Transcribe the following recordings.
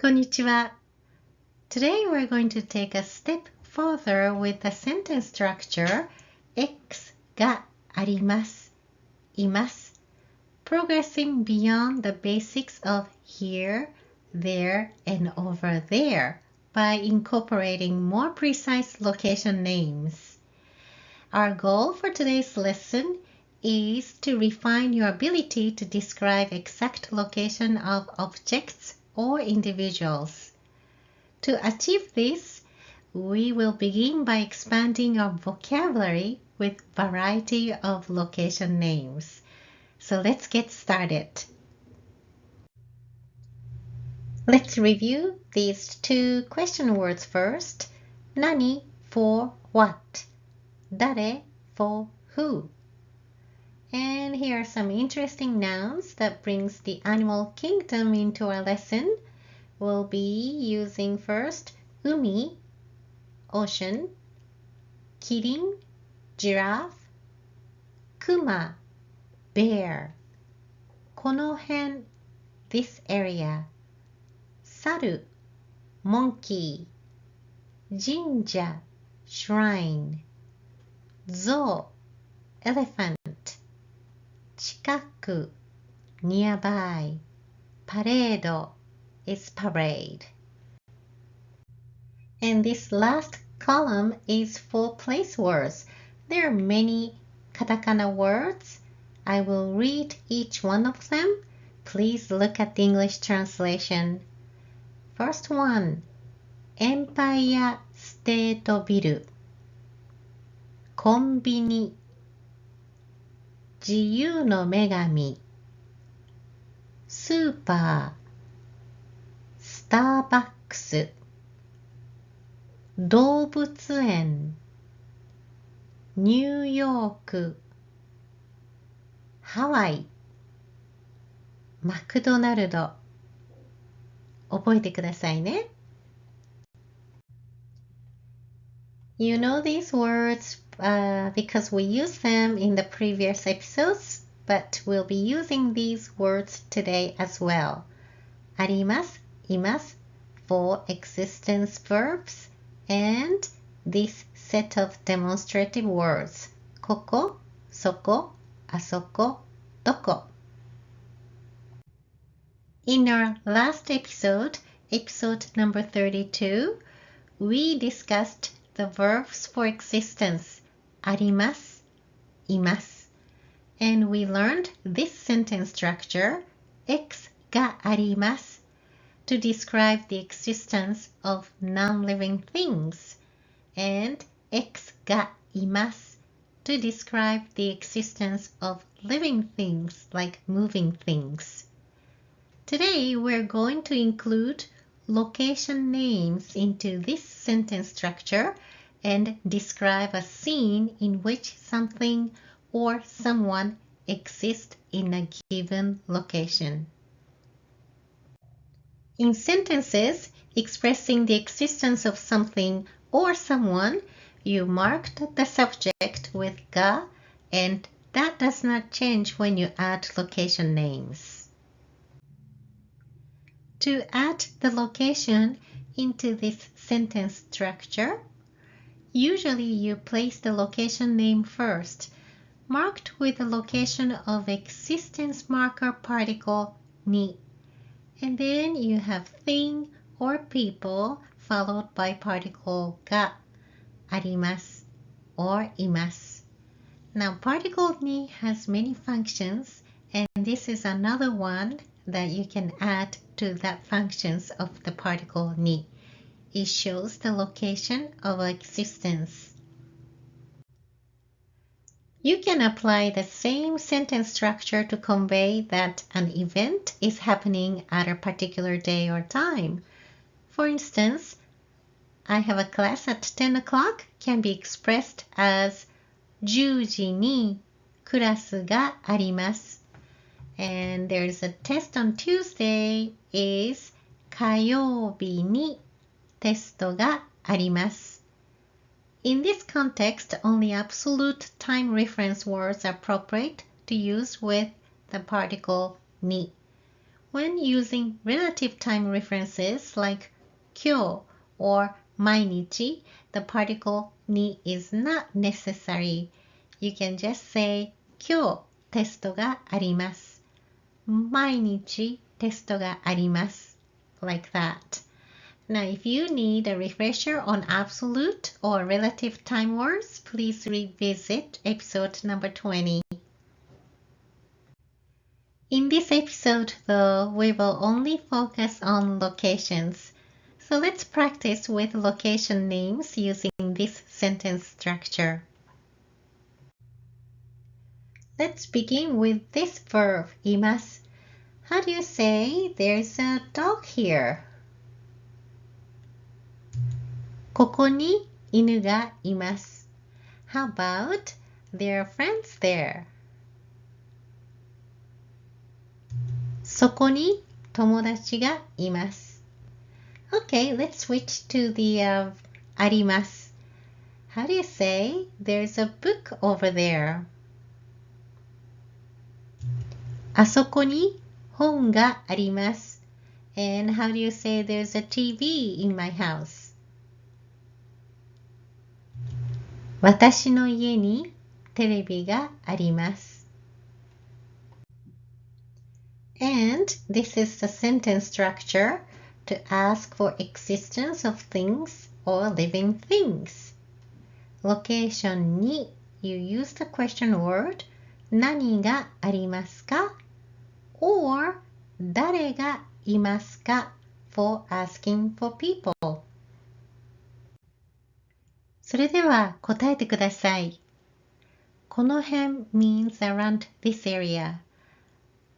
こんにちは. Today we're going to take a step further with the sentence structure X があります、います, progressing beyond the basics of here, there, and over there by incorporating more precise location names. Our goal for today's lesson is to refine your ability to describe exact location of objects or individuals. To achieve this, we will begin by expanding our vocabulary with variety of location names. So let's get started. Let's review these two question words first. 何 for what? 誰 for who? And here are some interesting nouns that brings the animal kingdom into our lesson. We'll be using first 海 ocean, キリン giraffe, クマ bear, この辺 this area, 猿 monkey, 神社 shrine, 象 elephant, 近く nearby, パレード is parade. And this last column is for place words. There are many katakana words. I will read each one of them. Please look at the English translation. First one, Empire State Bill, コンビニ、自由の女神、スーパー、スターバックス、動物園、ニューヨーク、ハワイ、マクドナルド。覚えてくださいね。You know these words because we used them in the previous episodes, but we'll be using these words today as well. あります、います for existence verbs and this set of demonstrative words. ここ、そこ、あそこ、どこ。In our last episode, episode number 32, we discussed the verbs for existence, あります、います. And we learned this sentence structure, X があります, to describe the existence of non-living things, and X がいます, to describe the existence of living things like moving things. Today we're going to include location names into this sentence structure and describe a scene in which something or someone exists in a given location. In sentences expressing the existence of something or someone, you marked the subject with ga, and that does not change when you add location names. To add the location into this sentence structure, usually you place the location name first, marked with the location of existence marker particle ni, and then you have thing or people followed by particle ga, あります or います. Now particle ni has many functions, and this is another one that you can add to that functions of the particle ni. It shows the location of existence. You can apply the same sentence structure to convey that an event is happening at a particular day or time. For instance, I have a class at 10 o'clock can be expressed as 10時にクラスがあります. And there's a test on Tuesday is 火曜日にテストがあります. In this context, only absolute time reference words are appropriate to use with the particle ni. When using relative time references like 今日 or 毎日, the particle に is not necessary. You can just say 今日テストがあります。毎日テストがあります。Like that. Now, if you need a refresher on absolute or relative time words, please revisit episode number 20. In this episode, though, we will only focus on locations. So let's practice with location names using this sentence structure. Let's begin with this verb, います. How do you say there's a dog here? ここに犬がいます. How about there are friends there? そこに友達がいます. Okay, let's switch to the あります. How do you say there's a book over there? あそこに本があります. And how do you say there's a TV in my house? 私の家にテレビがあります. And this is the sentence structure to ask for existence of things or living things. Location に you use the question word 何がありますか or 誰がいますか for asking for people. それでは答えてください。この辺 means around this area.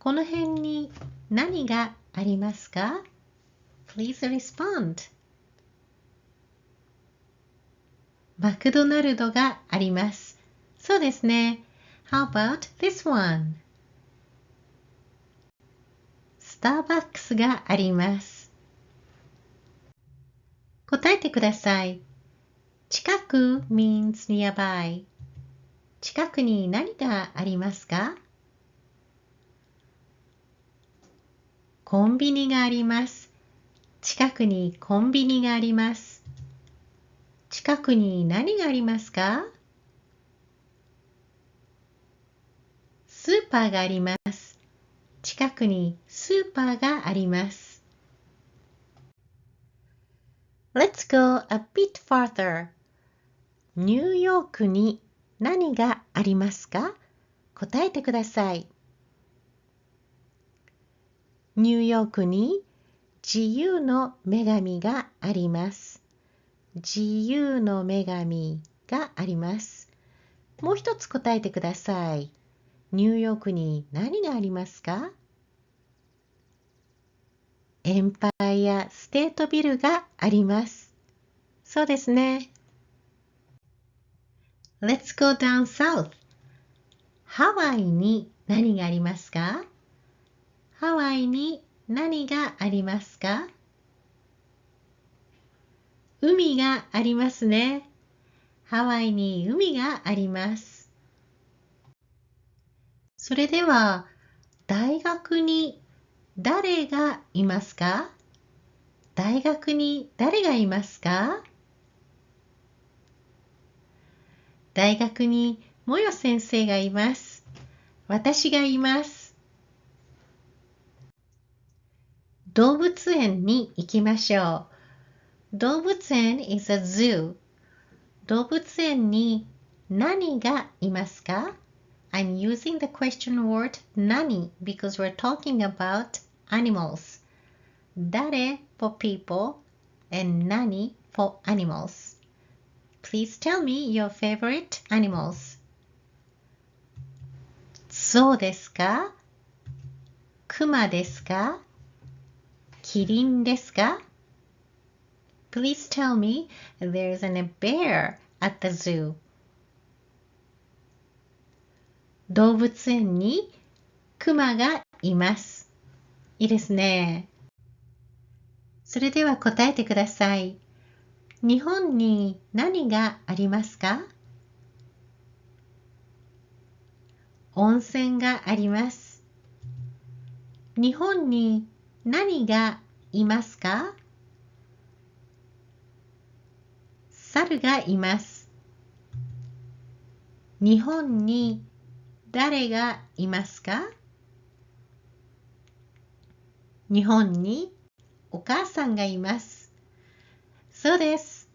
この辺に何がありますか Please respond. マクドナルドがあります。そうですね。How about this one? スターバックスがあります。答えてください。近く means nearby. 近くに何がありますか？コンビニがあります。近くにコンビニがあります。近くに何がありますか？スーパーがあります。近くにスーパーがあります。Let's go a bit further. ニューヨークに何がありますか？答えてください。ニューヨークに自由の女神があります。自由の女神があります。もう一つ答えてください。ニューヨークに何がありますか？エンパイアステートビルがあります。そうですね。Let's go down south. ハワイに何がありますか？ハワイに何がありますか？海がありますね。ハワイに海があります。それでは、大学に誰がいますか？大学に誰がいますか？大学にもよ先生がいます。私がいます。動物園に行きましょう。動物園 is a zoo. 動物園に何がいますか？ I'm using the question word 何 because we're talking about animals. 誰 for people and 何 for animals. Please tell me your favorite animals. 象ですか？クマですか？キリンですか？ Please tell me there's a bear at the zoo. 動物園にクマがいます。いいですね。それでは答えてください。日本に何がありますか？温泉があります。日本に何がいますか？猿がいます。日本に誰がいますか？日本にお母さんがいます。そうです。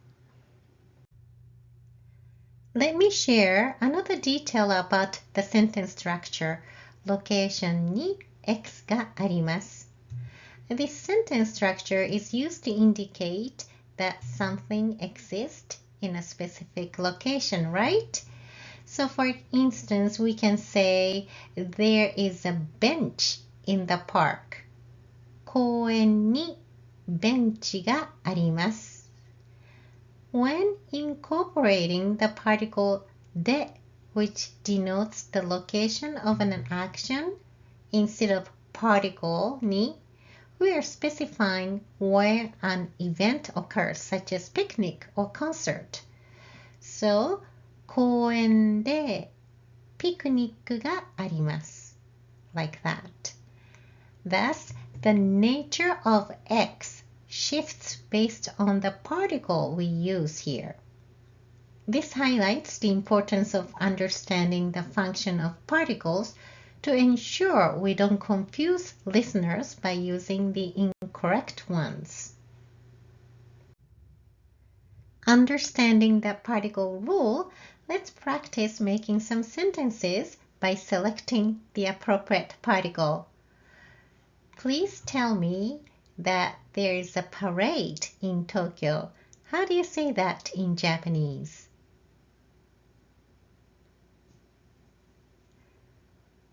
Let me share another detail about the sentence structure. ロケーションに X があります。This sentence structure is used to indicate that something exists in a specific location, right? So for instance, we can say there is a bench in the park. 公園にベンチがあります。When incorporating the particle で which denotes the location of an action instead of particle に we are specifying where an event occurs, such as picnic or concert. So, 公園でピクニックがあります。Like that. Thus, the nature of X shifts based on the particle we use here. This highlights the importance of understanding the function of particles to ensure we don't confuse listeners by using the incorrect ones. Understanding the particle rule, let's practice making some sentences by selecting the appropriate particle. Please tell me that there is a parade in Tokyo. How do you say that in Japanese?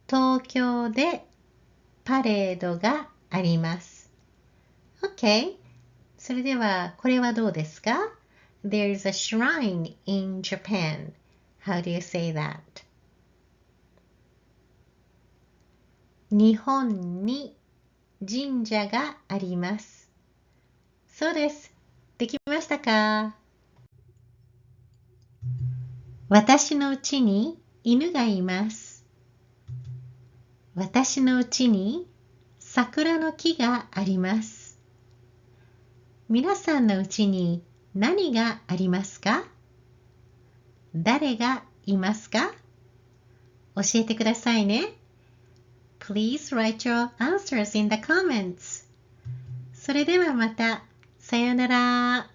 東京でパレードがあります。OK。それではこれはどうですか？ There is a shrine in Japan. How do you say that? 日本に神社があります。そうです。できましたか？私のうちに犬がいます。私のうちに桜の木があります。皆さんのうちに何がありますか？誰がいますか？教えてくださいね。Please write your answers in the comments. それではまた。さよなら。